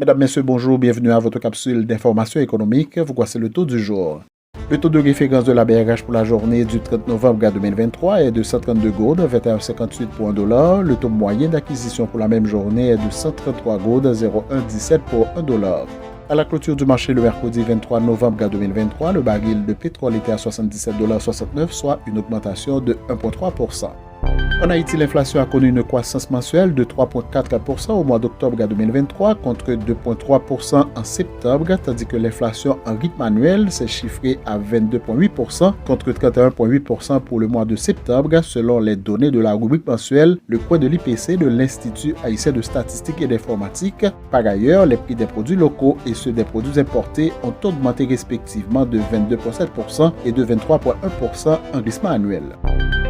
Mesdames, Messieurs, bonjour, bienvenue à votre capsule d'information économique. Voici le taux du jour. Le taux de référence de la BRH pour la journée du 30 novembre 2023 est de 132 gourdes, 21,58 pour $1. Le taux moyen d'acquisition pour la même journée est de 133 gourdes, 0,117 pour $1. À la clôture du marché le mercredi 23 novembre 2023, le baril de pétrole était à 77,69 $, soit une augmentation de 1,3%. En Haïti, l'inflation a connu une croissance mensuelle de 3,4% au mois d'octobre 2023 contre 2,3% en septembre, tandis que l'inflation en rythme annuel s'est chiffrée à 22,8% contre 31,8% pour le mois de septembre, selon les données de la rubrique mensuelle Le coin de l'IPC de l'Institut haïtien de statistique et d'informatique. Par ailleurs, les prix des produits locaux et ceux des produits importés ont augmenté respectivement de 22,7% et de 23,1% en rythme annuel.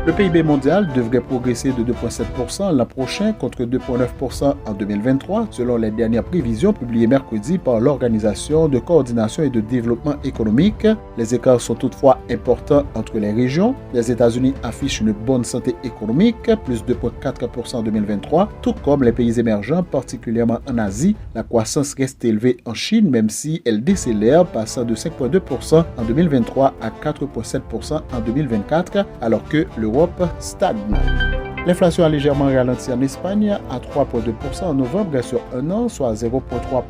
Le PIB mondial devrait progresser de 2,7% l'an prochain contre 2,9% en 2023, selon les dernières prévisions publiées mercredi par l'Organisation de coordination et de développement économique. Les écarts sont toutefois importants entre les régions. Les États-Unis affichent une bonne santé économique, plus 2,4% en 2023, tout comme les pays émergents, particulièrement en Asie. La croissance reste élevée en Chine, même si elle décélère, passant de 5,2% en 2023 à 4,7% en 2024, alors que l'Europe stagne. L'inflation a légèrement ralenti en Espagne à 3,2% en novembre sur un an, soit 0,3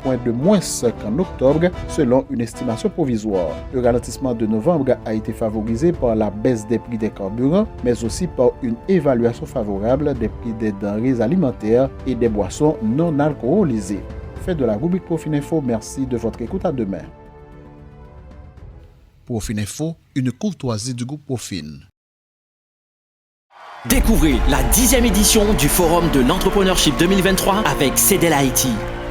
points de moins qu'en octobre, selon une estimation provisoire. Le ralentissement de novembre a été favorisé par la baisse des prix des carburants, mais aussi par une évaluation favorable des prix des denrées alimentaires et des boissons non alcoolisées. Fin de la rubrique Profininfo, merci de votre écoute, à demain. Profininfo, une courtoisie du groupe Profin. Découvrez la 10e édition du Forum de l'Entrepreneurship 2023 avec CEDEL Haïti.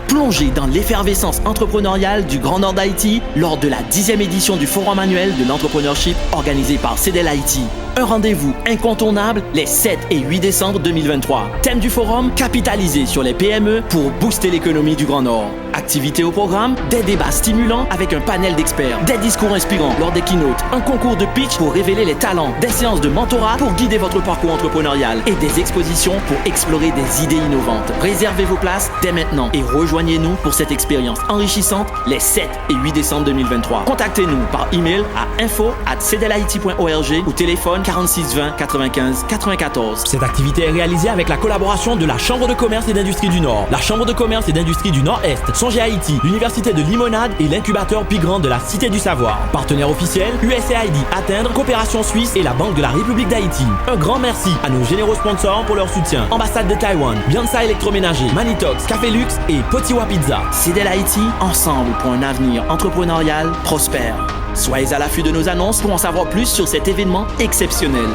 Plongez dans l'effervescence entrepreneuriale du Grand Nord d'Haïti lors de la 10e édition du Forum annuel de l'Entrepreneurship organisé par CEDEL Haïti. Un rendez-vous incontournable les 7 et 8 décembre 2023. Thème du forum, capitaliser sur les PME pour booster l'économie du Grand Nord. Activités au programme, des débats stimulants avec un panel d'experts, des discours inspirants lors des keynotes, un concours de pitch pour révéler les talents, des séances de mentorat pour guider votre parcours entrepreneurial et des expositions pour explorer des idées innovantes. Réservez vos places dès maintenant et rejoignez-nous pour cette expérience enrichissante les 7 et 8 décembre 2023. Contactez-nous par email à info@cedelhaiti.org ou téléphone 46 20 95 94. Cette activité est réalisée avec la collaboration de la Chambre de commerce et d'industrie du Nord, la Chambre de commerce et d'industrie du Nord-Est, Songez Haïti, l'Université de Limonade et l'incubateur Pigrand de la Cité du Savoir. Partenaires officiels, USAID Atteindre, Coopération Suisse et la Banque de la République d'Haïti. Un grand merci à nos généreux sponsors pour leur soutien. Ambassade de Taïwan, Biansa Électroménager, Manitox, Café Luxe et Potiwa Pizza. CEDEL Haïti, ensemble pour un avenir entrepreneurial prospère. Soyez à l'affût de nos annonces pour en savoir plus sur cet événement exceptionnel.